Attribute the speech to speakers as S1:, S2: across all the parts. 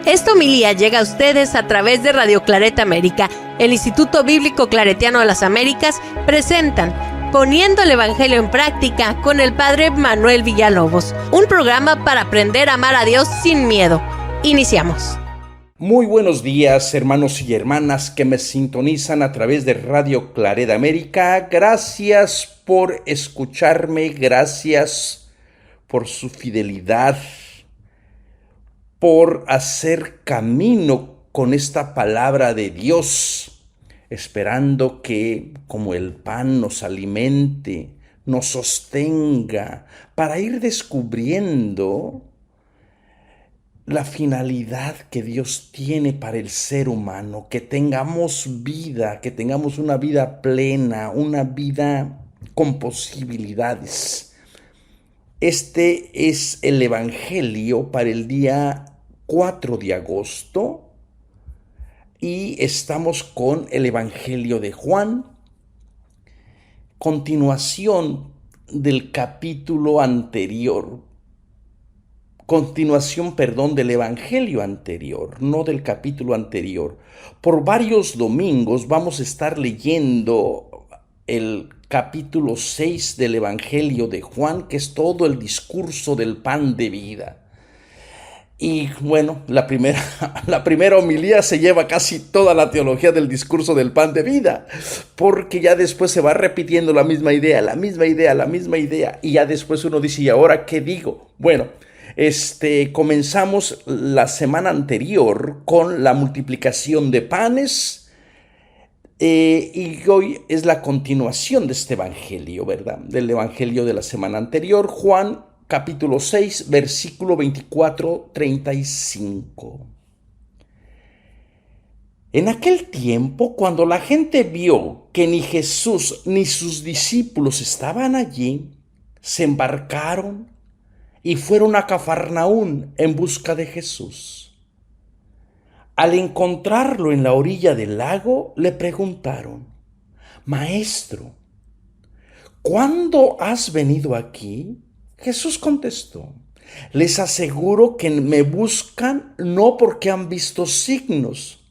S1: Esta homilía llega a ustedes a través de Radio Claret América. El Instituto Bíblico Claretiano de las Américas presentan Poniendo el Evangelio en Práctica con el Padre Manuel Villalobos, un programa para aprender a amar a Dios sin miedo. Iniciamos.
S2: Muy buenos días, hermanos y hermanas que me sintonizan a través de Radio Claret América. Gracias por escucharme, gracias por su fidelidad, por hacer camino con esta palabra de Dios, esperando que como el pan nos alimente, nos sostenga, para ir descubriendo la finalidad que Dios tiene para el ser humano, que tengamos vida, que tengamos una vida plena, una vida con posibilidades. Este es el Evangelio para el día 4 de agosto y estamos con el Evangelio de Juan, continuación del capítulo anterior. Del Evangelio anterior, no del capítulo anterior. Por varios domingos vamos a estar leyendo el capítulo 6 del Evangelio de Juan, que es todo el discurso del pan de vida. Y bueno, la primera homilía se lleva casi toda la teología del discurso del pan de vida, porque ya después se va repitiendo la misma idea, y ya después uno dice, ¿y ahora qué digo? Bueno, comenzamos la semana anterior con la multiplicación de panes y hoy es la continuación de este evangelio, ¿verdad? Del evangelio de la semana anterior, Juan capítulo 6, versículo 24-35. En aquel tiempo, cuando la gente vio que ni Jesús ni sus discípulos estaban allí, se embarcaron y fueron a Cafarnaún en busca de Jesús. Al encontrarlo en la orilla del lago, le preguntaron: Maestro, ¿cuándo has venido aquí? Jesús contestó: les aseguro que me buscan no porque han visto signos,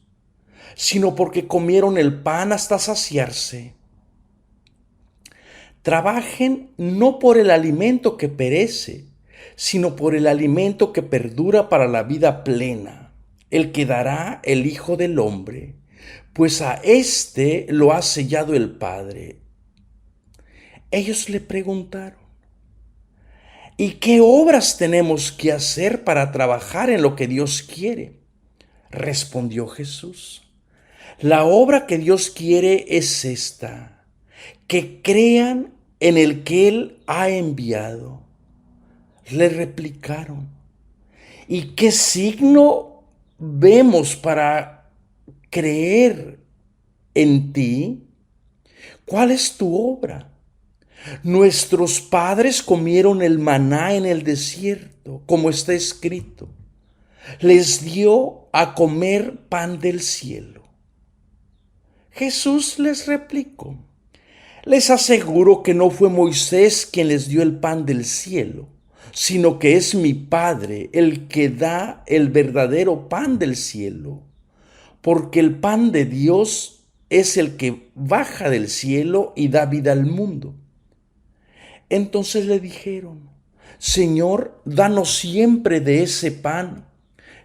S2: sino porque comieron el pan hasta saciarse. Trabajen no por el alimento que perece, sino por el alimento que perdura para la vida plena, el que dará el Hijo del Hombre, pues a éste lo ha sellado el Padre. Ellos le preguntaron: ¿y qué obras tenemos que hacer para trabajar en lo que Dios quiere? Respondió Jesús: la obra que Dios quiere es esta, que crean en el que Él ha enviado. Le replicaron: ¿y qué signo vemos para creer en ti? ¿Cuál es tu obra? Nuestros padres comieron el maná en el desierto, como está escrito. Les dio a comer pan del cielo. Jesús les replicó: les aseguro que no fue Moisés quien les dio el pan del cielo, sino que es mi Padre el que da el verdadero pan del cielo, porque el pan de Dios es el que baja del cielo y da vida al mundo. Entonces le dijeron: Señor, danos siempre de ese pan.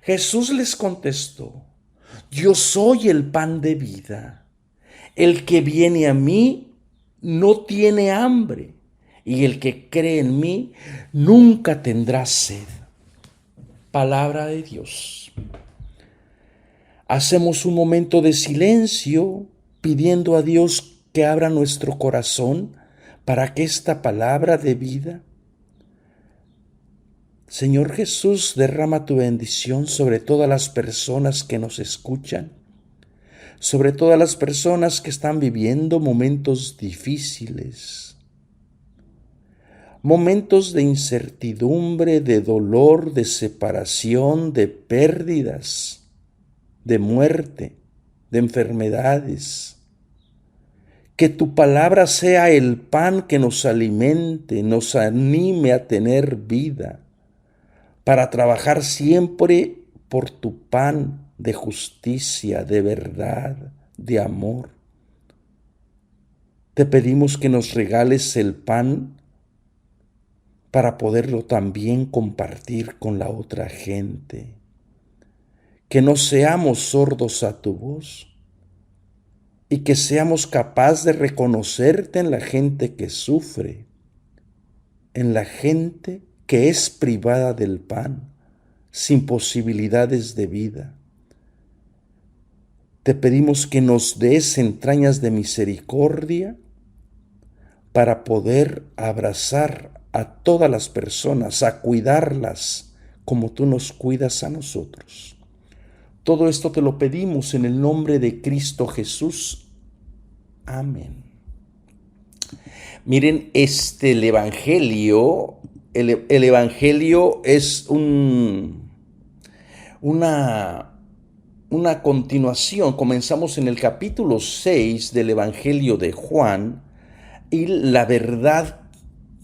S2: Jesús les contestó: yo soy el pan de vida. El que viene a mí no tiene hambre, y el que cree en mí nunca tendrá sed. Palabra de Dios. Hacemos un momento de silencio pidiendo a Dios que abra nuestro corazón para que esta palabra de vida. Señor Jesús, derrama tu bendición sobre todas las personas que nos escuchan, sobre todas las personas que están viviendo momentos difíciles, momentos de incertidumbre, de dolor, de separación, de pérdidas, de muerte, de enfermedades. Que tu palabra sea el pan que nos alimente, nos anime a tener vida, para trabajar siempre por tu pan de justicia, de verdad, de amor. Te pedimos que nos regales el pan para poderlo también compartir con la otra gente. Que no seamos sordos a tu voz y que seamos capaces de reconocerte en la gente que sufre, en la gente que es privada del pan, sin posibilidades de vida. Te pedimos que nos des entrañas de misericordia para poder abrazar a todas las personas, a cuidarlas como tú nos cuidas a nosotros. Todo esto te lo pedimos en el nombre de Cristo Jesús. Amén. Miren, el Evangelio, el Evangelio es una continuación. Comenzamos en el capítulo 6 del Evangelio de Juan y la verdad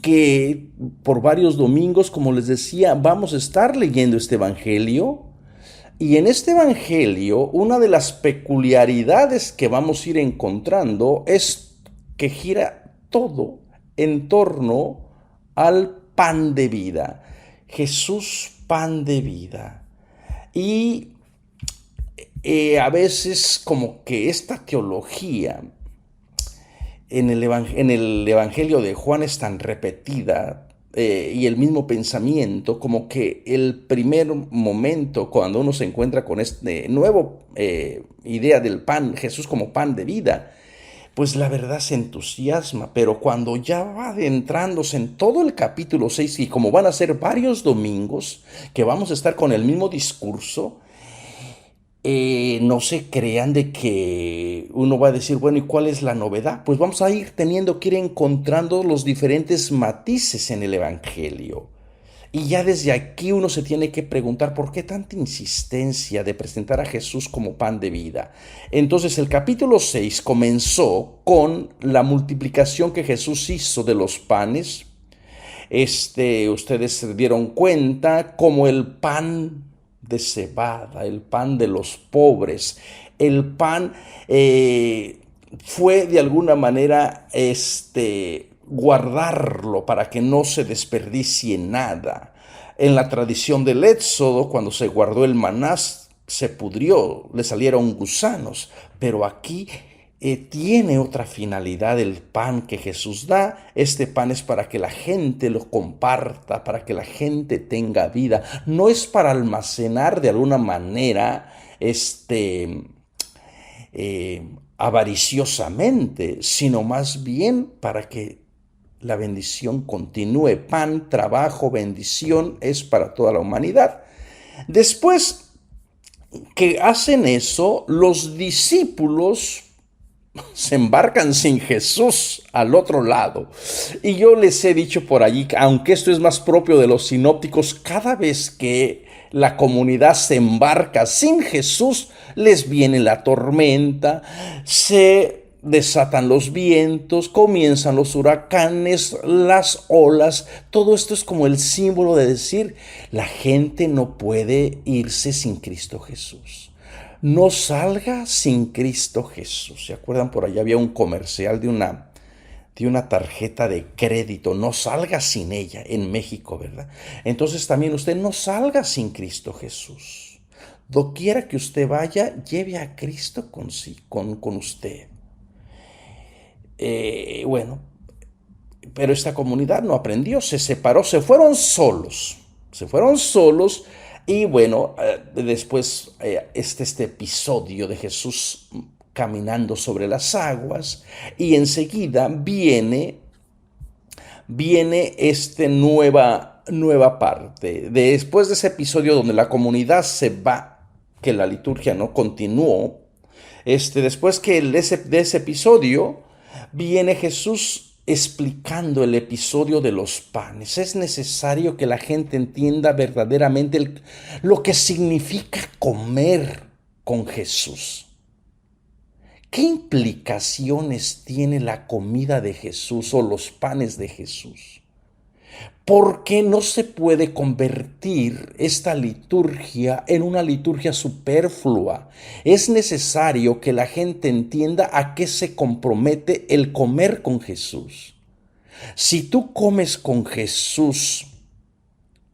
S2: que por varios domingos, como les decía, vamos a estar leyendo este Evangelio. Y en este Evangelio, una de las peculiaridades que vamos a ir encontrando es que gira todo en torno al pan de vida. Jesús, pan de vida. Y a veces como que esta teología en el Evangelio de Juan es tan repetida, y el mismo pensamiento, como que el primer momento cuando uno se encuentra con este nuevo idea del pan, Jesús como pan de vida, pues la verdad se entusiasma, pero cuando ya va adentrándose en todo el capítulo 6, y como van a ser varios domingos que vamos a estar con el mismo discurso, no se crean de que uno va a decir, bueno, ¿y cuál es la novedad? Pues vamos a ir teniendo que ir encontrando los diferentes matices en el Evangelio. Y ya desde aquí uno se tiene que preguntar por qué tanta insistencia de presentar a Jesús como pan de vida. Entonces el capítulo 6 comenzó con la multiplicación que Jesús hizo de los panes. Ustedes se dieron cuenta como el pan de cebada, el pan de los pobres, el pan fue de alguna manera guardarlo para que no se desperdicie nada. En la tradición del Éxodo, cuando se guardó el maná, se pudrió, le salieron gusanos, pero aquí tiene otra finalidad el pan que Jesús da. Este pan es para que la gente lo comparta, para que la gente tenga vida. No es para almacenar de alguna manera avariciosamente, sino más bien para que la bendición continúe. Pan, trabajo, bendición es para toda la humanidad. Después que hacen eso, los discípulos se embarcan sin Jesús al otro lado. Y yo les he dicho por allí, aunque esto es más propio de los sinópticos, cada vez que la comunidad se embarca sin Jesús, les viene la tormenta, se desatan los vientos, comienzan los huracanes, las olas. Todo esto es como el símbolo de decir, la gente no puede irse sin Cristo Jesús. No salga sin Cristo Jesús. ¿Se acuerdan? Por allá había un comercial de una tarjeta de crédito. No salga sin ella en México, ¿verdad? Entonces también usted no salga sin Cristo Jesús. Doquiera que usted vaya, lleve a Cristo con usted. Bueno, pero esta comunidad no aprendió, se separó, se fueron solos. Y bueno, después este episodio de Jesús caminando sobre las aguas, y enseguida viene esta nueva parte. Después de ese episodio donde la comunidad se va, que la liturgia no continuó, después de ese episodio viene Jesús explicando el episodio de los panes. Es necesario que la gente entienda verdaderamente lo que significa comer con Jesús. ¿Qué implicaciones tiene la comida de Jesús o los panes de Jesús? Porque no se puede convertir esta liturgia en una liturgia superflua. Es necesario que la gente entienda a qué se compromete el comer con Jesús. Si tú comes con Jesús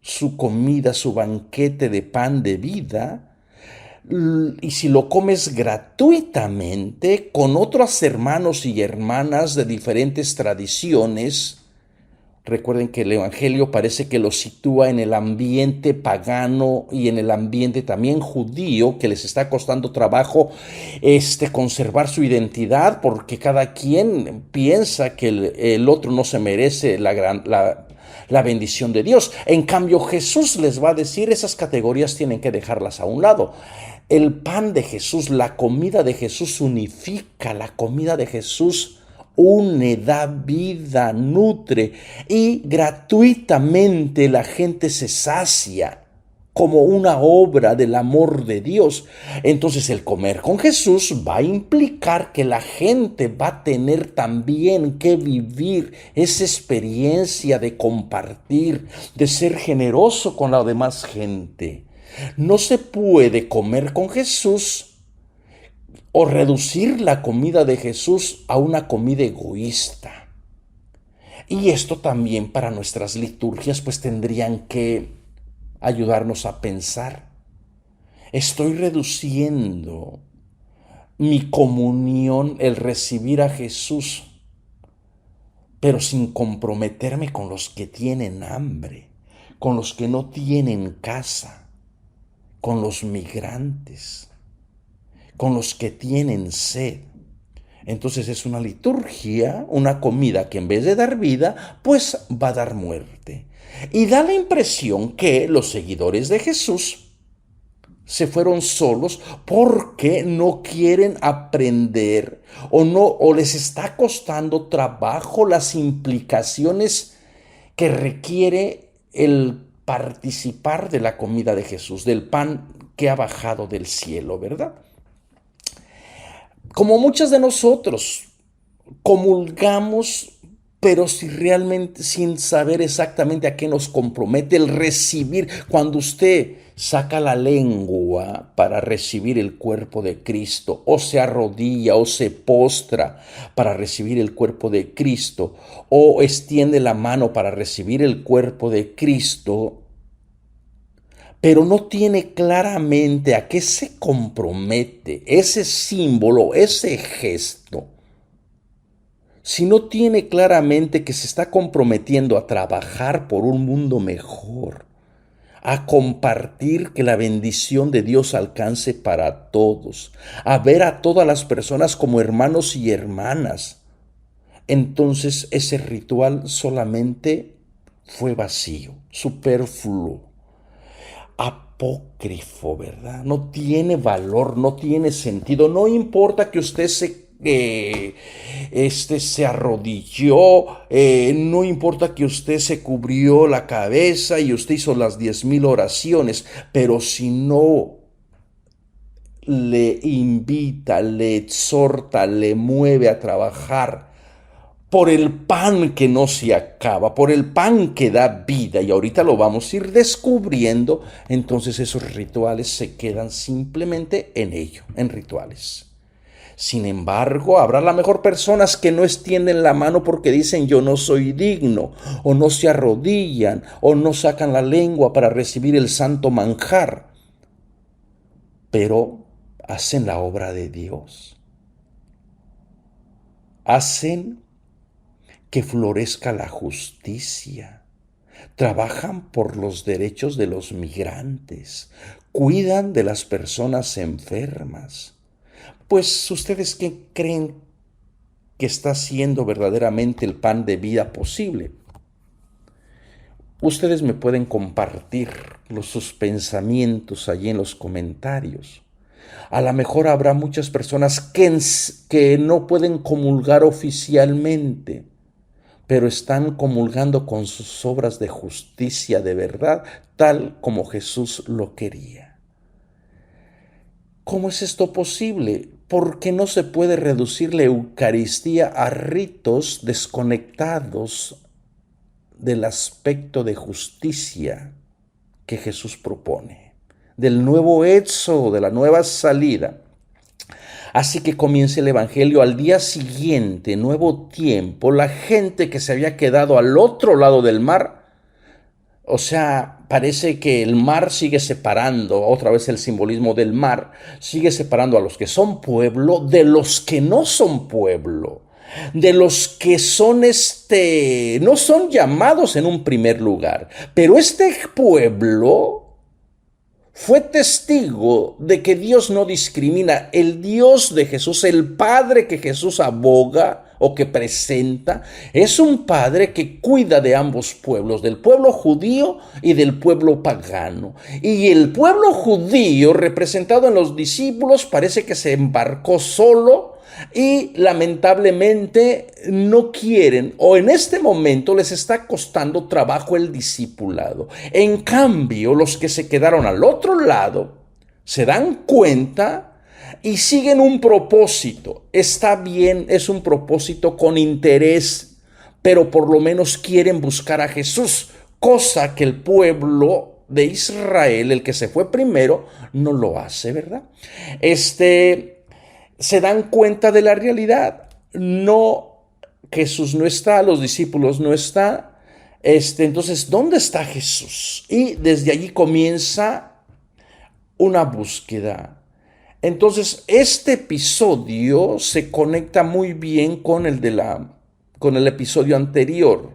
S2: su comida, su banquete de pan de vida, y si lo comes gratuitamente con otros hermanos y hermanas de diferentes tradiciones, recuerden que el Evangelio parece que lo sitúa en el ambiente pagano y en el ambiente también judío, que les está costando trabajo conservar su identidad, porque cada quien piensa que el otro no se merece la bendición de Dios. En cambio, Jesús les va a decir, esas categorías tienen que dejarlas a un lado. El pan de Jesús, la comida de Jesús unifica, la comida de Jesús une, da vida, nutre, y gratuitamente la gente se sacia como una obra del amor de Dios. Entonces el comer con Jesús va a implicar que la gente va a tener también que vivir esa experiencia de compartir, de ser generoso con la demás gente. No se puede comer con Jesús o reducir la comida de Jesús a una comida egoísta. Y esto también para nuestras liturgias pues tendrían que ayudarnos a pensar. Estoy reduciendo mi comunión, el recibir a Jesús, pero sin comprometerme con los que tienen hambre, con los que no tienen casa, con los migrantes, con los que tienen sed. Entonces es una liturgia, una comida que en vez de dar vida, pues va a dar muerte. Y da la impresión que los seguidores de Jesús se fueron solos porque no quieren aprender o les está costando trabajo las implicaciones que requiere el participar de la comida de Jesús, del pan que ha bajado del cielo, ¿verdad? Como muchos de nosotros, comulgamos, pero sin saber exactamente a qué nos compromete el recibir. Cuando usted saca la lengua para recibir el cuerpo de Cristo, o se arrodilla o se postra para recibir el cuerpo de Cristo, o extiende la mano para recibir el cuerpo de Cristo, pero no tiene claramente a qué se compromete ese símbolo, ese gesto, si no tiene claramente que se está comprometiendo a trabajar por un mundo mejor, a compartir que la bendición de Dios alcance para todos, a ver a todas las personas como hermanos y hermanas, entonces ese ritual solamente fue vacío, superfluo, apócrifo, ¿verdad? No tiene valor, no tiene sentido. No importa que usted se arrodilló, no importa que usted se cubrió la cabeza y usted hizo las 10,000 oraciones, pero si no le invita, le exhorta, le mueve a trabajar por el pan que no se acaba, por el pan que da vida, y ahorita lo vamos a ir descubriendo, entonces esos rituales se quedan simplemente en ello, en rituales. Sin embargo, habrá a lo mejor personas que no extienden la mano porque dicen yo no soy digno, o no se arrodillan, o no sacan la lengua para recibir el santo manjar, pero hacen la obra de Dios. Hacen que florezca la justicia, trabajan por los derechos de los migrantes, cuidan de las personas enfermas. Pues ustedes, ¿qué creen que está siendo verdaderamente el pan de vida posible? Ustedes me pueden compartir sus pensamientos allí en los comentarios. A lo mejor habrá muchas personas que no pueden comulgar oficialmente, pero están comulgando con sus obras de justicia de verdad, tal como Jesús lo quería. ¿Cómo es esto posible? ¿Por qué no se puede reducir la Eucaristía a ritos desconectados del aspecto de justicia que Jesús propone, del nuevo éxodo, de la nueva salida. Así que comienza el Evangelio. Al día siguiente, nuevo tiempo, la gente que se había quedado al otro lado del mar, o sea, parece que el mar sigue separando, otra vez el simbolismo del mar, sigue separando a los que son pueblo de los que no son pueblo, de los que son no son llamados en un primer lugar, pero este pueblo fue testigo de que Dios no discrimina. El Dios de Jesús, el Padre que Jesús aboga o que presenta, es un Padre que cuida de ambos pueblos, del pueblo judío y del pueblo pagano. Y el pueblo judío, representado en los discípulos, parece que se embarcó solo y lamentablemente no quieren, o en este momento les está costando trabajo el discipulado. En cambio, los que se quedaron al otro lado se dan cuenta y siguen un propósito. Está bien, es un propósito con interés, pero por lo menos quieren buscar a Jesús, cosa que el pueblo de Israel, el que se fue primero, no lo hace, ¿verdad? Se dan cuenta de la realidad. No, Jesús no está, los discípulos no están. Entonces, ¿dónde está Jesús? Y desde allí comienza una búsqueda. Entonces, este episodio se conecta muy bien con el episodio anterior.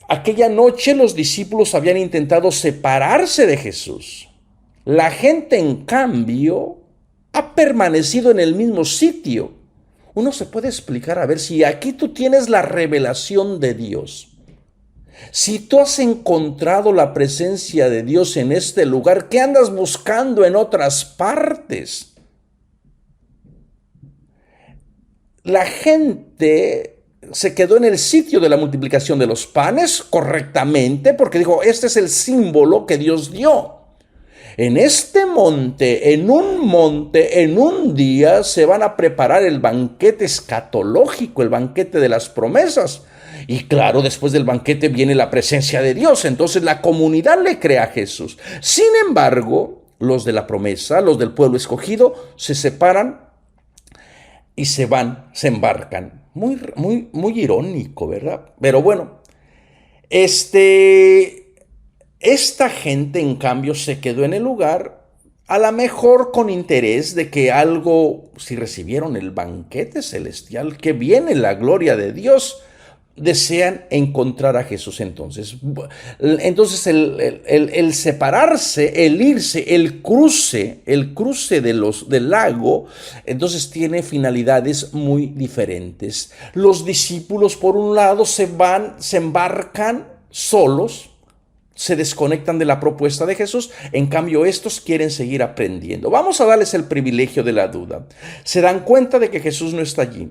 S2: Aquella noche los discípulos habían intentado separarse de Jesús. La gente, en cambio, ha permanecido en el mismo sitio. Uno se puede explicar, a ver, si aquí tú tienes la revelación de Dios, si tú has encontrado la presencia de Dios en este lugar, ¿qué andas buscando en otras partes? La gente se quedó en el sitio de la multiplicación de los panes correctamente porque dijo, este es el símbolo que Dios dio. En este monte, en un día, se van a preparar el banquete escatológico, el banquete de las promesas. Y claro, después del banquete viene la presencia de Dios. Entonces la comunidad le cree a Jesús. Sin embargo, los de la promesa, los del pueblo escogido, se separan y se embarcan. Muy irónico, ¿verdad? Pero bueno, esta gente, en cambio, se quedó en el lugar, a lo mejor con interés de que algo, si recibieron el banquete celestial, que viene la gloria de Dios, desean encontrar a Jesús. Entonces el separarse, el irse, el cruce del lago, entonces tiene finalidades muy diferentes. Los discípulos, por un lado, se embarcan solos, se desconectan de la propuesta de Jesús. En cambio, estos quieren seguir aprendiendo. Vamos a darles el privilegio de la duda. Se dan cuenta de que Jesús no está allí.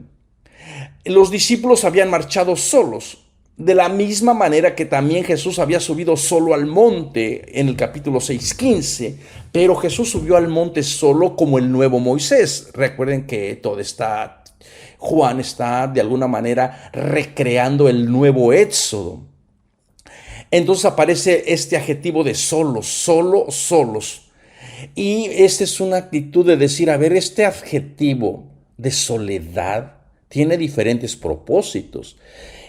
S2: Los discípulos habían marchado solos, de la misma manera que también Jesús había subido solo al monte en el capítulo 6:15, pero Jesús subió al monte solo como el nuevo Moisés. Recuerden que Juan está de alguna manera recreando el nuevo éxodo. Entonces aparece este adjetivo de solos. Y esta es una actitud de decir, a ver, este adjetivo de soledad tiene diferentes propósitos.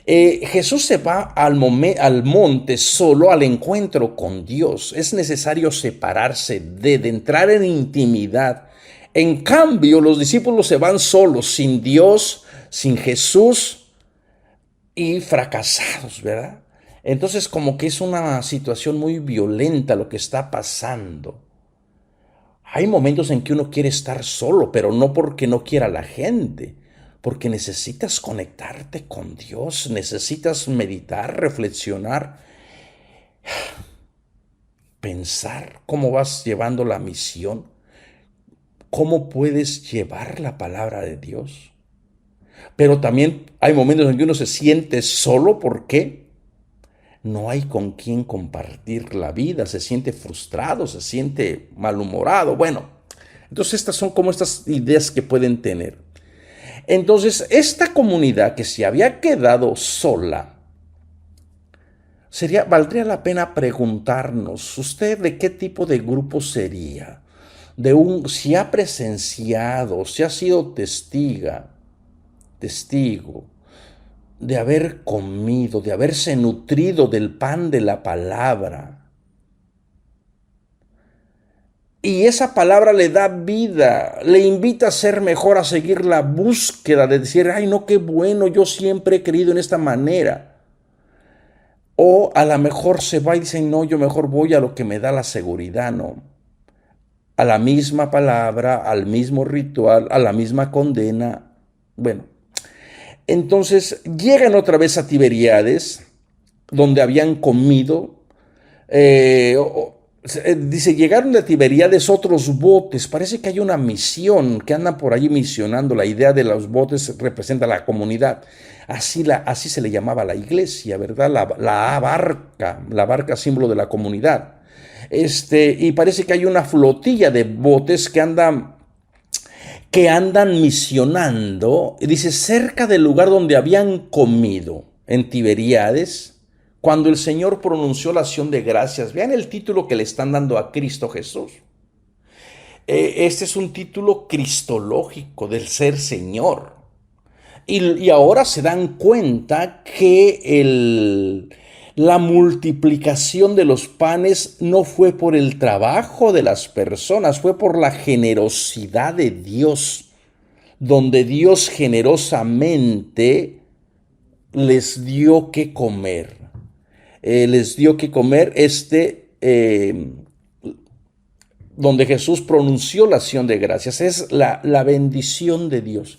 S2: Jesús se va al monte solo al encuentro con Dios. Es necesario separarse de entrar en intimidad. En cambio, los discípulos se van solos, sin Dios, sin Jesús y fracasados, ¿verdad? Entonces, como que es una situación muy violenta lo que está pasando. Hay momentos en que uno quiere estar solo, pero no porque no quiera la gente, porque necesitas conectarte con Dios, necesitas meditar, reflexionar, pensar cómo vas llevando la misión, cómo puedes llevar la palabra de Dios. Pero también hay momentos en que uno se siente solo, ¿por qué? No hay con quien compartir la vida, se siente frustrado, se siente malhumorado. Bueno, entonces estas son como estas ideas que pueden tener. Entonces, esta comunidad que se había quedado sola, valdría la pena preguntarnos, ¿usted de qué tipo de grupo sería? Si ha presenciado, si ha sido testigo de haber comido, de haberse nutrido del pan de la palabra. Y esa palabra le da vida, le invita a ser mejor, a seguir la búsqueda de decir, ay no, qué bueno, yo siempre he creído en esta manera. O a lo mejor se va y dice, no, yo mejor voy a lo que me da la seguridad, ¿no? A la misma palabra, al mismo ritual, a la misma condena. Bueno, entonces llegan otra vez a Tiberíades, donde habían comido. Dice, llegaron de Tiberíades otros botes. Parece que hay una misión, que andan por allí misionando. La idea de los botes representa la comunidad. Así se le llamaba la iglesia, ¿verdad? La barca símbolo de la comunidad. Y parece que hay una flotilla de botes que andan misionando. Dice, cerca del lugar donde habían comido, en Tiberíades, cuando el Señor pronunció la acción de gracias. Vean el título que le están dando a Cristo Jesús. Este es un título cristológico del ser Señor. Y ahora se dan cuenta que la multiplicación de los panes no fue por el trabajo de las personas, fue por la generosidad de Dios, donde Dios generosamente les dio que comer. Donde Jesús pronunció la acción de gracias. Es la bendición de Dios.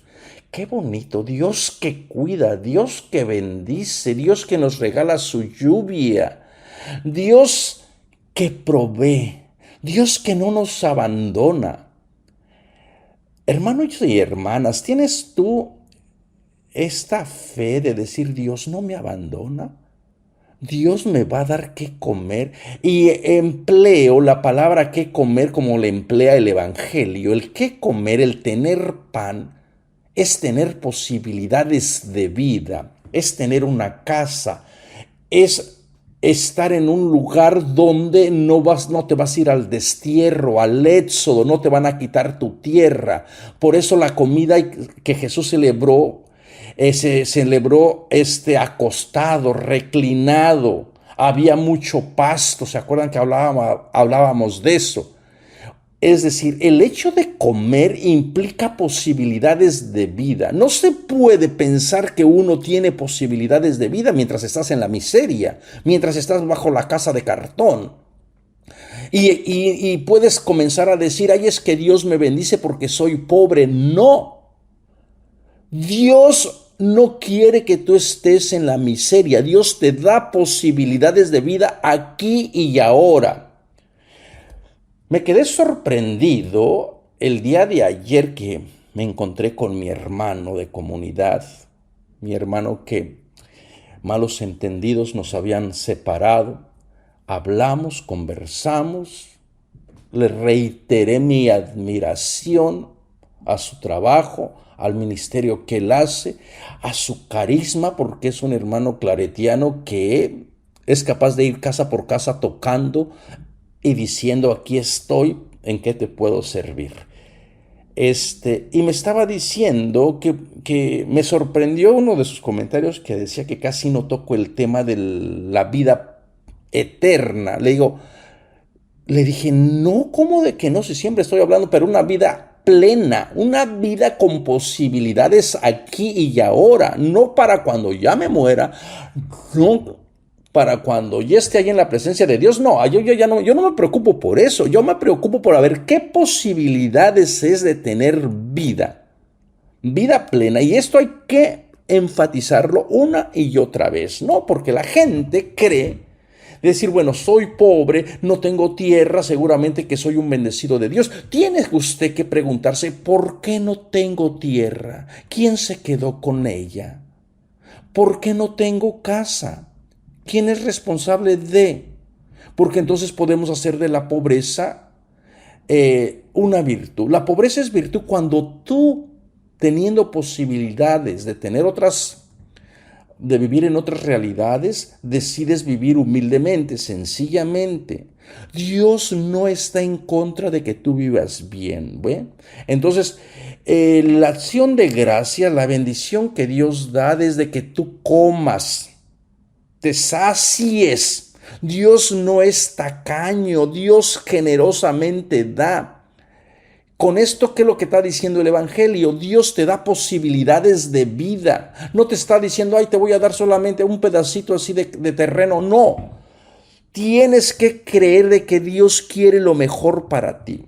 S2: Qué bonito, Dios que cuida, Dios que bendice, Dios que nos regala su lluvia, Dios que provee, Dios que no nos abandona. Hermanos y hermanas, ¿tienes tú esta fe de decir, Dios no me abandona? Dios me va a dar qué comer. Y empleo la palabra qué comer como le emplea el Evangelio. El qué comer, el tener pan, es tener posibilidades de vida, es tener una casa, es estar en un lugar donde no te vas a ir al destierro, al éxodo, no te van a quitar tu tierra. Por eso la comida que Jesús celebró, se celebró acostado, reclinado. Había mucho pasto, ¿se acuerdan que hablábamos de eso? Es decir, el hecho de comer implica posibilidades de vida. No se puede pensar que uno tiene posibilidades de vida mientras estás en la miseria, mientras estás bajo la casa de cartón. Y puedes comenzar a decir, ay, es que Dios me bendice porque soy pobre. No. Dios no quiere que tú estés en la miseria. Dios te da posibilidades de vida aquí y ahora. Me quedé sorprendido el día de ayer que me encontré con mi hermano de comunidad, mi hermano que malos entendidos nos habían separado. Hablamos, conversamos, le reiteré mi admiración a su trabajo, al ministerio que él hace, a su carisma, porque es un hermano claretiano que es capaz de ir casa por casa tocando y diciendo, aquí estoy, ¿en qué te puedo servir? Y me estaba diciendo que me sorprendió uno de sus comentarios que decía que casi no toco el tema de la vida eterna. Le dije, no, ¿cómo de que no? Si siempre estoy hablando, pero una vida plena, una vida con posibilidades aquí y ahora, no para cuando ya me muera, no para cuando ya esté ahí en la presencia de Dios. No, yo no me preocupo por eso. Yo me preocupo por ver qué posibilidades es de tener vida plena. Y esto hay que enfatizarlo una y otra vez, ¿no? Porque la gente cree decir, bueno, soy pobre, no tengo tierra, seguramente que soy un bendecido de Dios. Tiene usted que preguntarse, ¿por qué no tengo tierra? ¿Quién se quedó con ella? ¿Por qué no tengo casa? ¿Quién es responsable de? Porque entonces podemos hacer de la pobreza una virtud. La pobreza es virtud cuando tú, teniendo posibilidades de tener otras de vivir en otras realidades, decides vivir humildemente, sencillamente. Dios no está en contra de que tú vivas bien, ¿ve? Entonces, la acción de gracia, la bendición que Dios da desde que tú comas, te sacies. Dios no es tacaño, Dios generosamente da. Con esto, ¿qué es lo que está diciendo el Evangelio? Dios te da posibilidades de vida. No te está diciendo, ay, te voy a dar solamente un pedacito así de terreno. No. Tienes que creer de que Dios quiere lo mejor para ti.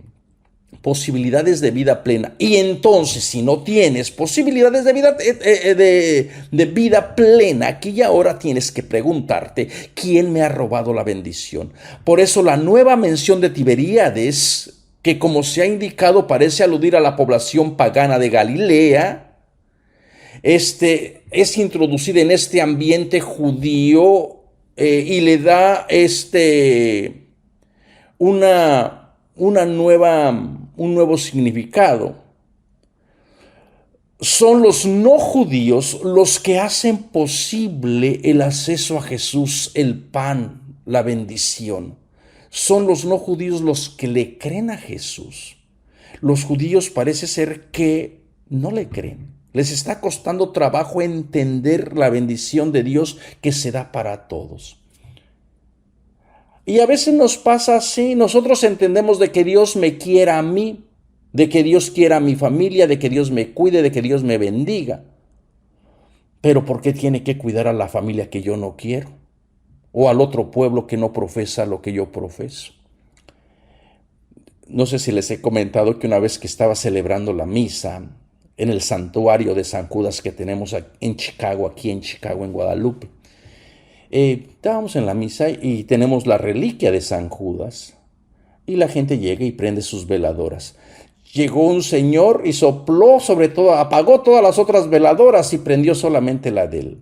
S2: Posibilidades de vida plena. Y entonces, si no tienes posibilidades de vida plena, aquí y ahora tienes que preguntarte, ¿quién me ha robado la bendición? Por eso la nueva mención de Tiberíades, que como se ha indicado parece aludir a la población pagana de Galilea, es introducida en este ambiente judío y le da un nuevo significado. Son los no judíos los que hacen posible el acceso a Jesús, el pan, la bendición. Son los no judíos los que le creen a Jesús. Los judíos parece ser que no le creen. Les está costando trabajo entender la bendición de Dios que se da para todos. Y a veces nos pasa así. Nosotros entendemos de que Dios me quiera a mí, de que Dios quiera a mi familia, de que Dios me cuide, de que Dios me bendiga. Pero ¿por qué tiene que cuidar a la familia que yo no quiero? O al otro pueblo que no profesa lo que yo profeso. No sé si les he comentado que una vez que estaba celebrando la misa en el santuario de San Judas que tenemos en Chicago, aquí en Chicago, en Guadalupe, estábamos en la misa y tenemos la reliquia de San Judas y la gente llega y prende sus veladoras. Llegó un señor y sopló sobre todo, apagó todas las otras veladoras y prendió solamente la de él.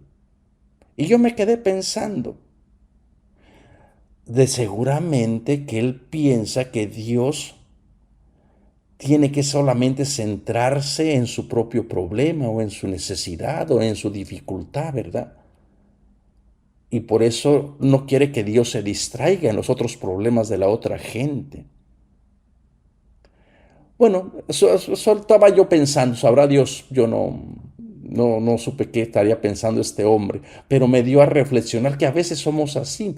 S2: Y yo me quedé pensando, de seguramente que él piensa que Dios tiene que solamente centrarse en su propio problema o en su necesidad o en su dificultad, ¿verdad? Y por eso no quiere que Dios se distraiga en los otros problemas de la otra gente. Bueno, eso estaba yo pensando, sabrá Dios, yo no supe qué estaría pensando este hombre, pero me dio a reflexionar que a veces somos así.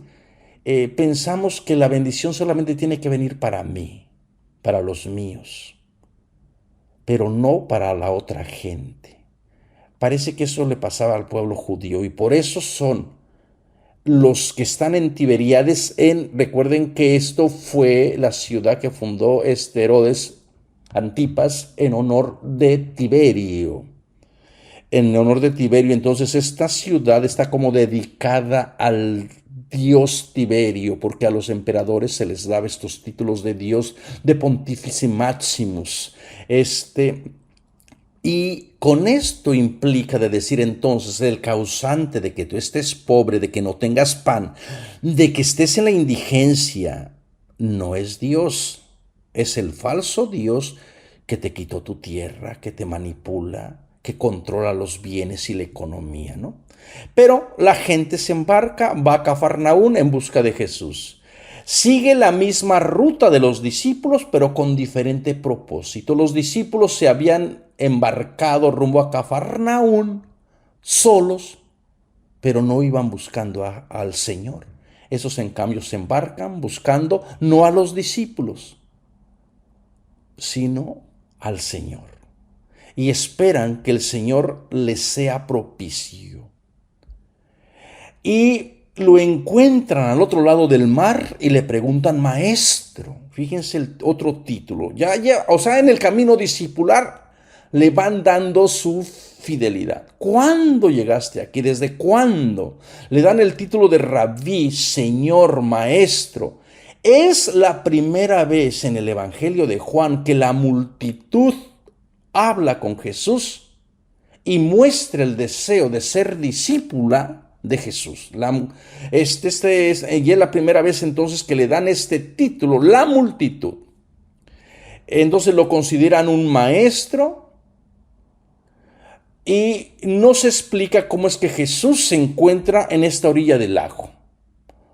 S2: Pensamos que la bendición solamente tiene que venir para mí, para los míos, pero no para la otra gente. Parece que eso le pasaba al pueblo judío y por eso son los que están en Tiberíades. Recuerden que esto fue la ciudad que fundó Herodes Antipas en honor de Tiberio. En honor de Tiberio, entonces esta ciudad está como dedicada al Dios Tiberio, porque a los emperadores se les daba estos títulos de Dios, de Pontífice Maximus. Y con esto implica de decir entonces el causante de que tú estés pobre, de que no tengas pan, de que estés en la indigencia, no es Dios, es el falso Dios que te quitó tu tierra, que te manipula, que controla los bienes y la economía, ¿no? Pero la gente se embarca, va a Cafarnaún en busca de Jesús. Sigue la misma ruta de los discípulos, pero con diferente propósito. Los discípulos se habían embarcado rumbo a Cafarnaún solos, pero no iban buscando al Señor. Esos en cambio se embarcan buscando no a los discípulos, sino al Señor. Y esperan que el Señor les sea propicio. Y lo encuentran al otro lado del mar y le preguntan, maestro, fíjense el otro título, o sea, en el camino discipular le van dando su fidelidad. ¿Cuándo llegaste aquí? ¿Desde cuándo? Le dan el título de rabí, señor, maestro. Es la primera vez en el Evangelio de Juan que la multitud habla con Jesús y muestra el deseo de ser discípula de Jesús. Y es la primera vez entonces que le dan este título, la multitud. Entonces lo consideran un maestro Y no se explica cómo es que Jesús se encuentra en esta orilla del lago.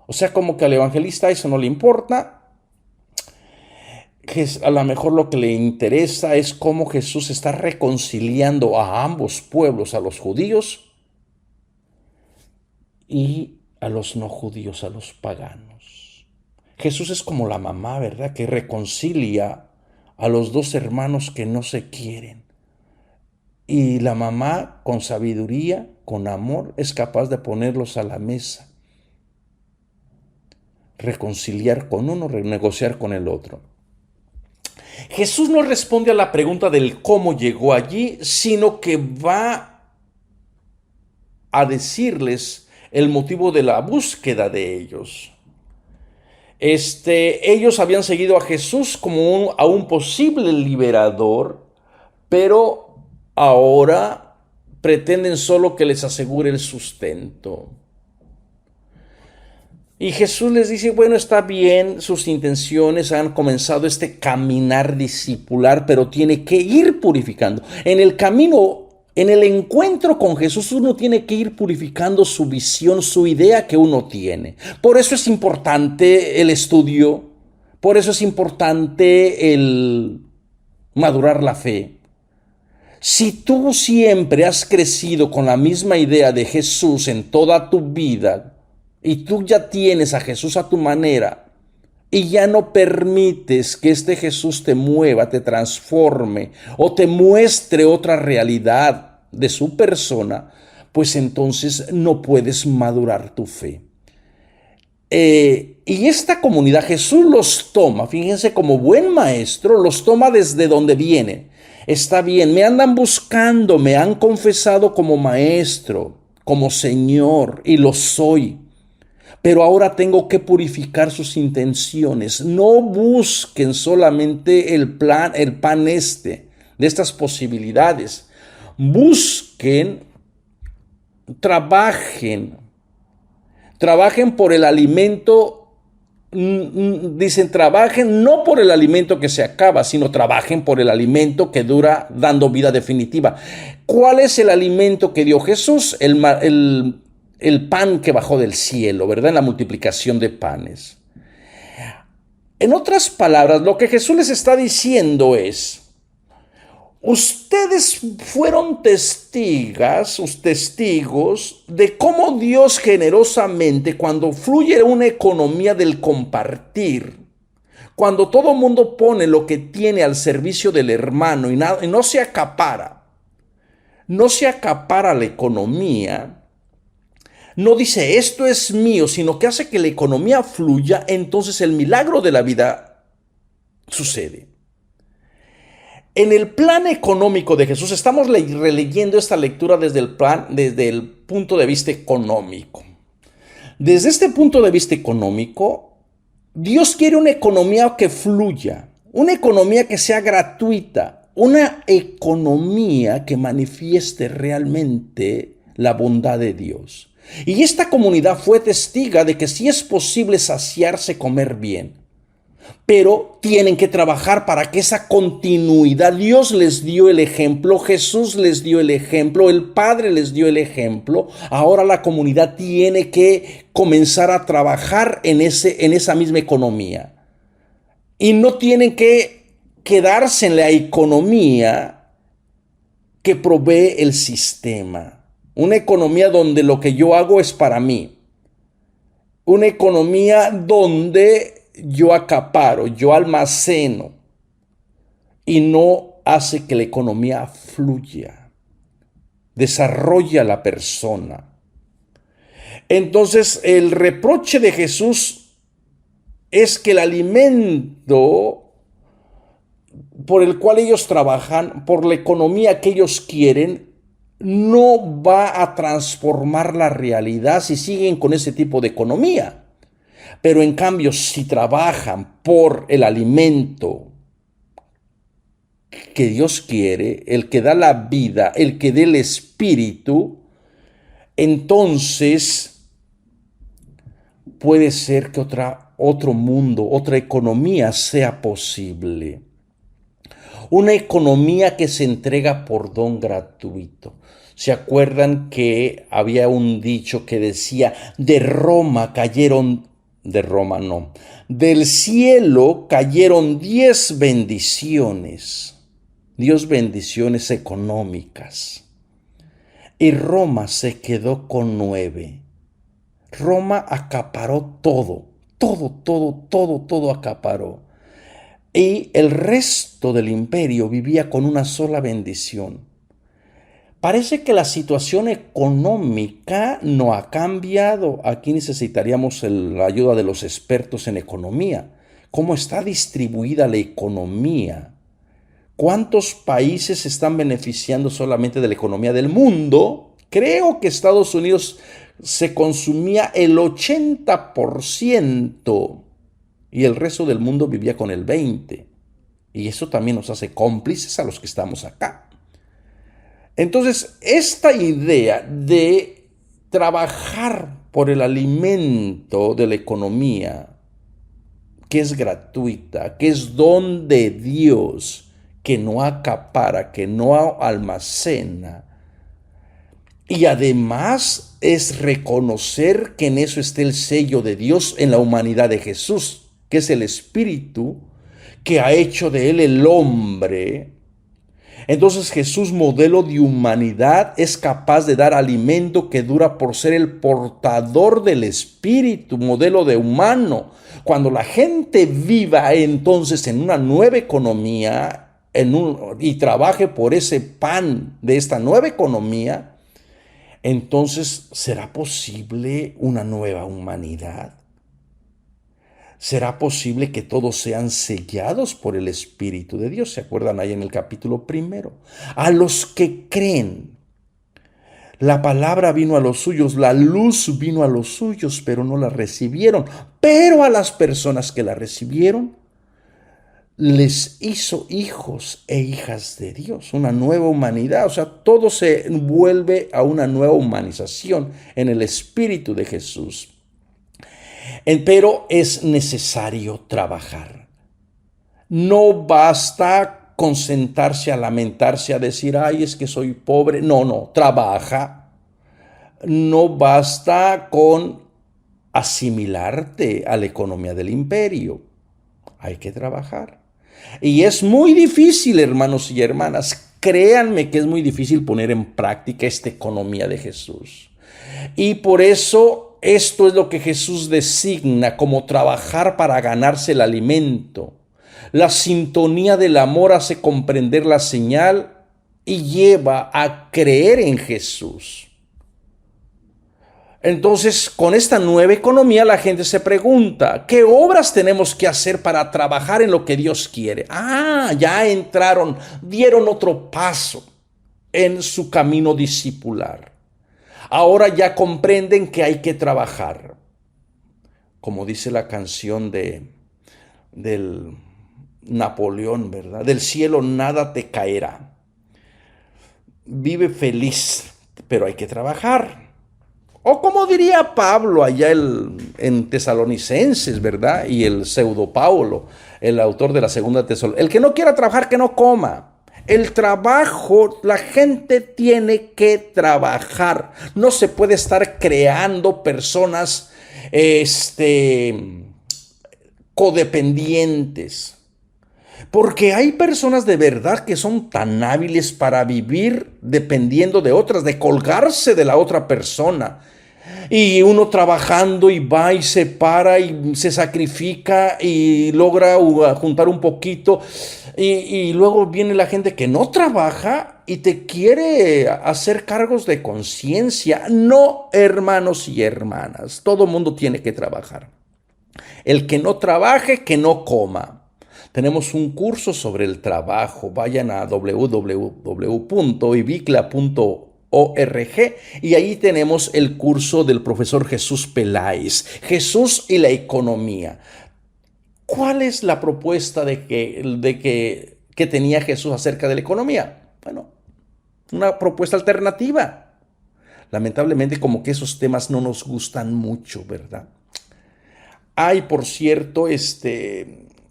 S2: O sea, como que al evangelista eso no le importa. A lo mejor lo que le interesa es cómo Jesús está reconciliando a ambos pueblos, a los judíos y a los no judíos, a los paganos. Jesús es como la mamá, ¿verdad?, que reconcilia a los dos hermanos que no se quieren. Y la mamá, con sabiduría, con amor, es capaz de ponerlos a la mesa, reconciliar con uno, renegociar con el otro. Jesús no responde a la pregunta del cómo llegó allí, sino que va a decirles el motivo de la búsqueda de ellos. Ellos habían seguido a Jesús como a un posible liberador, pero ahora pretenden solo que les asegure el sustento. Y Jesús les dice, bueno, está bien, sus intenciones han comenzado este caminar discipular, pero tiene que ir purificando. En el camino, en el encuentro con Jesús, uno tiene que ir purificando su visión, su idea que uno tiene. Por eso es importante el estudio, por eso es importante el madurar la fe. Si tú siempre has crecido con la misma idea de Jesús en toda tu vida, y tú ya tienes a Jesús a tu manera y ya no permites que este Jesús te mueva, te transforme o te muestre otra realidad de su persona, pues entonces no puedes madurar tu fe. Y esta comunidad Jesús los toma, fíjense, como buen maestro, los toma desde donde viene. Está bien, me andan buscando, me han confesado como maestro, como Señor, y lo soy. Pero ahora tengo que purificar sus intenciones. No busquen solamente el pan de estas posibilidades. Busquen, trabajen por el alimento. Dicen, trabajen no por el alimento que se acaba, sino trabajen por el alimento que dura, dando vida definitiva. ¿Cuál es el alimento que dio Jesús? El pan que bajó del cielo, ¿verdad? En la multiplicación de panes. En otras palabras, lo que Jesús les está diciendo es, ustedes fueron testigos de cómo Dios generosamente, cuando fluye una economía del compartir, cuando todo mundo pone lo que tiene al servicio del hermano y no se acapara la economía, no dice esto es mío, sino que hace que la economía fluya, entonces el milagro de la vida sucede. En el plan económico de Jesús, estamos releyendo esta lectura desde el punto de vista económico. Desde este punto de vista económico, Dios quiere una economía que fluya, una economía que sea gratuita, una economía que manifieste realmente la bondad de Dios. Y esta comunidad fue testiga de que sí es posible saciarse, comer bien, pero tienen que trabajar para que esa continuidad, Dios les dio el ejemplo, Jesús les dio el ejemplo, el Padre les dio el ejemplo, ahora la comunidad tiene que comenzar a trabajar en esa misma economía. Y no tienen que quedarse en la economía que provee el sistema. Una economía donde lo que yo hago es para mí. Una economía donde yo acaparo, yo almaceno y no hace que la economía fluya, desarrolla a la persona. Entonces, el reproche de Jesús es que el alimento por el cual ellos trabajan, por la economía que ellos quieren, no va a transformar la realidad si siguen con ese tipo de economía. Pero en cambio, si trabajan por el alimento que Dios quiere, el que da la vida, el que da el espíritu, entonces puede ser que otro mundo, otra economía sea posible. una economía que se entrega por don gratuito. ¿Se acuerdan que había un dicho que decía, del cielo cayeron 10 bendiciones, 10 bendiciones económicas, y Roma se quedó con 9. Roma acaparó todo acaparó. Y el resto del imperio vivía con una sola bendición. Parece que la situación económica no ha cambiado. Aquí necesitaríamos la ayuda de los expertos en economía. ¿Cómo está distribuida la economía? ¿Cuántos países están beneficiando solamente de la economía del mundo? Creo que Estados Unidos se consumía el 80% y el resto del mundo vivía con el 20%. Y eso también nos hace cómplices a los que estamos acá. Entonces, esta idea de trabajar por el alimento de la economía, que es gratuita, que es don de Dios, que no acapara, que no almacena, y además es reconocer que en eso está el sello de Dios en la humanidad de Jesús, que es el Espíritu que ha hecho de él el hombre. Entonces Jesús, modelo de humanidad, es capaz de dar alimento que dura por ser el portador del Espíritu, modelo de humano. Cuando la gente viva entonces en una nueva economía y trabaje por ese pan de esta nueva economía, entonces ¿será posible una nueva humanidad? ¿Será posible que todos sean sellados por el Espíritu de Dios? ¿Se acuerdan ahí en el capítulo 1? A los que creen. La palabra vino a los suyos, la luz vino a los suyos, pero no la recibieron. Pero a las personas que la recibieron, les hizo hijos e hijas de Dios, una nueva humanidad. O sea, todo se vuelve a una nueva humanización en el Espíritu de Jesús. Pero es necesario trabajar. No basta con sentarse a lamentarse, a decir, ay, es que soy pobre. No, trabaja. No basta con asimilarte a la economía del imperio. Hay que trabajar. Y es muy difícil, hermanos y hermanas. Créanme que es muy difícil poner en práctica esta economía de Jesús. Y por eso esto es lo que Jesús designa como trabajar para ganarse el alimento. La sintonía del amor hace comprender la señal y lleva a creer en Jesús. Entonces, con esta nueva economía, la gente se pregunta, ¿qué obras tenemos que hacer para trabajar en lo que Dios quiere? Ya entraron, dieron otro paso en su camino discipular. Ahora ya comprenden que hay que trabajar. Como dice la canción del Napoleón, ¿verdad? Del cielo nada te caerá. Vive feliz, pero hay que trabajar. O como diría Pablo allá en Tesalonicenses, ¿verdad? Y el pseudo Paulo, el autor de la segunda Tesalonicenses. El que no quiera trabajar, que no coma. El trabajo, la gente tiene que trabajar. No se puede estar creando personas codependientes. Porque hay personas de verdad que son tan hábiles para vivir dependiendo de otras, de colgarse de la otra persona. Y uno trabajando y va y se para y se sacrifica y logra juntar un poquito. Y luego viene la gente que no trabaja y te quiere hacer cargos de conciencia. No, hermanos y hermanas, todo mundo tiene que trabajar. El que no trabaje, que no coma. Tenemos un curso sobre el trabajo. Vayan a www.ibicla.org y ahí tenemos el curso del profesor Jesús Peláez, Jesús y la economía. ¿Cuál es la propuesta que tenía Jesús acerca de la economía? Bueno, una propuesta alternativa. Lamentablemente, como que esos temas no nos gustan mucho, ¿verdad? Hay, por cierto,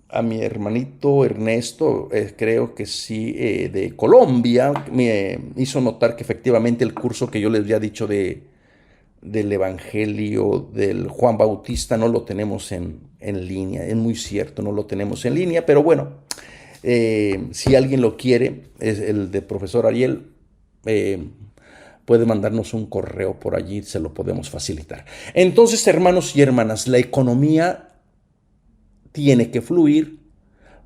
S2: a mi hermanito Ernesto, creo que sí, de Colombia, me hizo notar que efectivamente el curso que yo les había dicho del Evangelio del Juan Bautista no lo tenemos en línea. Es muy cierto, no lo tenemos en línea, pero bueno, si alguien lo quiere, es el de profesor Ariel, puede mandarnos un correo por allí, se lo podemos facilitar. Entonces, hermanos y hermanas, la economía tiene que fluir,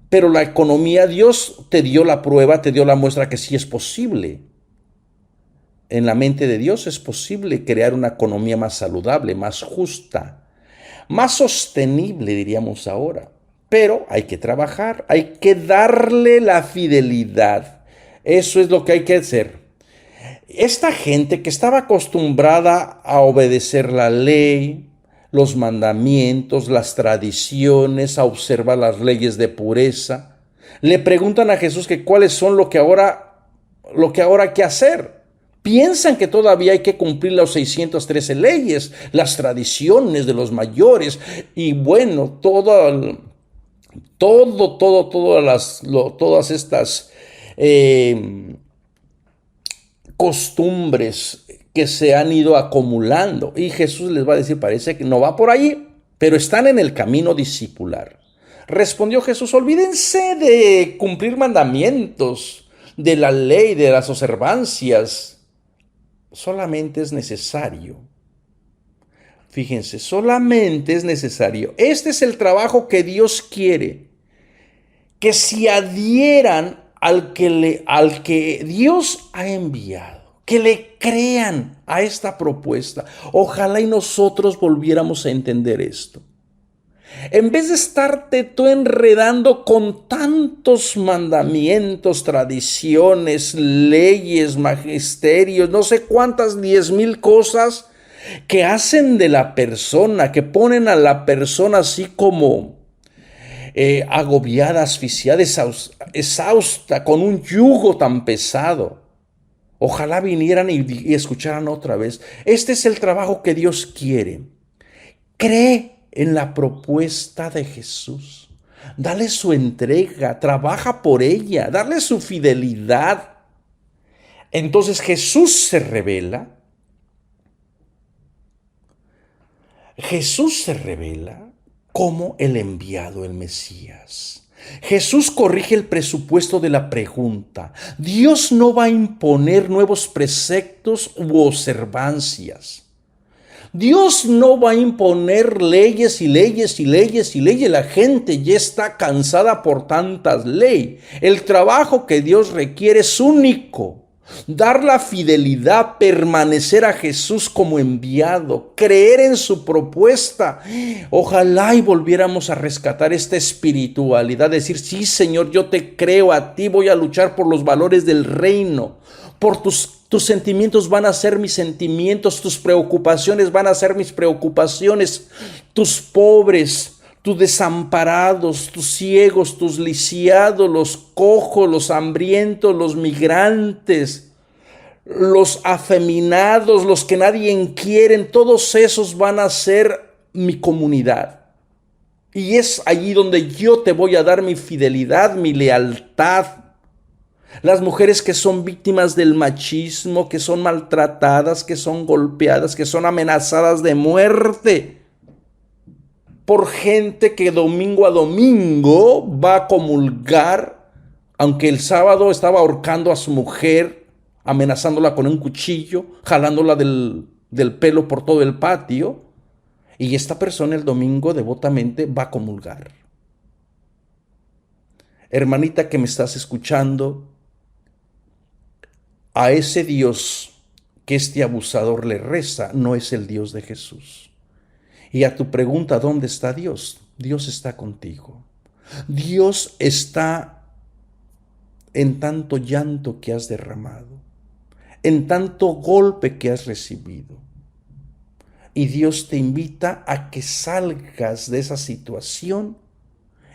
S2: pero la economía, Dios te dio la prueba, te dio la muestra que sí es posible. En la mente de Dios es posible crear una economía más saludable, más justa, más sostenible, diríamos ahora. Pero hay que trabajar, hay que darle la fidelidad. Eso es lo que hay que hacer. Esta gente que estaba acostumbrada a obedecer la ley, los mandamientos, las tradiciones, a observar las leyes de pureza, le preguntan a Jesús que cuáles son lo que ahora hay que hacer. Piensan que todavía hay que cumplir las 613 leyes, las tradiciones de los mayores y bueno, todas estas costumbres que se han ido acumulando. Y Jesús les va a decir, parece que no va por ahí, pero están en el camino discipular. Respondió Jesús, olvídense de cumplir mandamientos, de la ley, de las observancias. Solamente es necesario. Fíjense, solamente es necesario. Este es el trabajo que Dios quiere. Que se adhieran al que Dios ha enviado. Que le crean a esta propuesta. Ojalá y nosotros volviéramos a entender esto. En vez de estarte tú enredando con tantos mandamientos, tradiciones, leyes, magisterios, no sé cuántas 10,000 cosas que hacen de la persona, que ponen a la persona así como agobiada, asfixiada, exhausta, con un yugo tan pesado. Ojalá vinieran y escucharan otra vez. Este es el trabajo que Dios quiere. Cree en la propuesta de Jesús. Dale su entrega, trabaja por ella, dale su fidelidad. Entonces Jesús se revela. Jesús se revela como el enviado, el Mesías. Jesús corrige el presupuesto de la pregunta. Dios no va a imponer nuevos preceptos u observancias. Dios no va a imponer leyes y leyes y leyes y leyes. La gente ya está cansada por tantas leyes. El trabajo que Dios requiere es único. Dar la fidelidad, permanecer a Jesús como enviado, creer en su propuesta. Ojalá y volviéramos a rescatar esta espiritualidad, decir, sí, Señor, yo te creo a ti, voy a luchar por los valores del reino, por tus sentimientos van a ser mis sentimientos, tus preocupaciones van a ser mis preocupaciones, tus pobres, tus desamparados, tus ciegos, tus lisiados, los cojos, los hambrientos, los migrantes, los afeminados, los que nadie quiere, todos esos van a ser mi comunidad. Y es allí donde yo te voy a dar mi fidelidad, mi lealtad. Las mujeres que son víctimas del machismo, que son maltratadas, que son golpeadas, que son amenazadas de muerte por gente que domingo a domingo va a comulgar, aunque el sábado estaba ahorcando a su mujer, amenazándola con un cuchillo, jalándola del pelo por todo el patio, y esta persona el domingo devotamente va a comulgar. Hermanita que me estás escuchando, a ese Dios que este abusador le reza no es el Dios de Jesús. Y a tu pregunta, ¿dónde está Dios? Dios está contigo. Dios está en tanto llanto que has derramado, en tanto golpe que has recibido. Y Dios te invita a que salgas de esa situación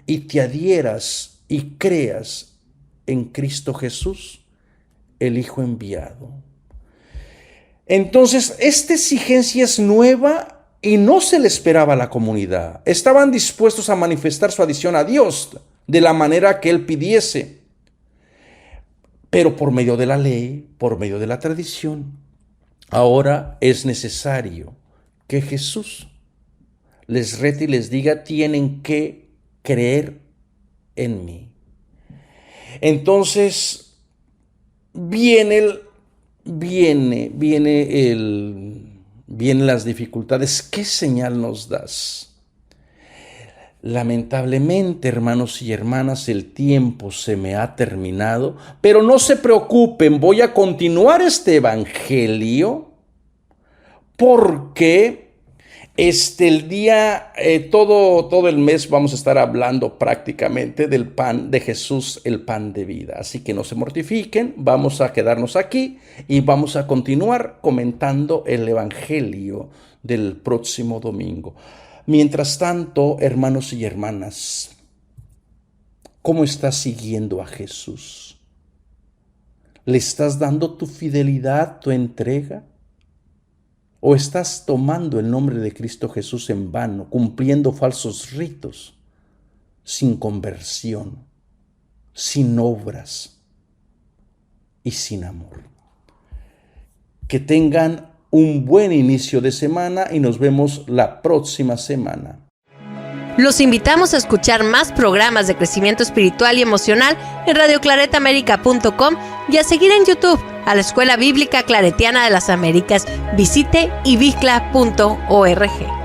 S2: y te adhieras y creas en Cristo Jesús, el Hijo enviado. Entonces, esta exigencia es nueva y no se le esperaba a la comunidad. Estaban dispuestos a manifestar su adhesión a Dios de la manera que Él pidiese, pero por medio de la ley, por medio de la tradición. Ahora es necesario que Jesús les rete y les diga: tienen que creer en mí. Entonces vienen las dificultades. ¿Qué señal nos das? Lamentablemente, hermanos y hermanas, el tiempo se me ha terminado, pero no se preocupen, voy a continuar este evangelio porque el día, todo el mes vamos a estar hablando prácticamente del pan de Jesús, el pan de vida. Así que no se mortifiquen, vamos a quedarnos aquí y vamos a continuar comentando el evangelio del próximo domingo. Mientras tanto, hermanos y hermanas, ¿cómo estás siguiendo a Jesús? ¿Le estás dando tu fidelidad, tu entrega? ¿O estás tomando el nombre de Cristo Jesús en vano, cumpliendo falsos ritos, sin conversión, sin obras y sin amor? Que tengan un buen inicio de semana y nos vemos la próxima semana.
S1: Los invitamos a escuchar más programas de crecimiento espiritual y emocional en radioclaretaamerica.com y a seguir en YouTube a la Escuela Bíblica Claretiana de las Américas. Visite ibicla.org.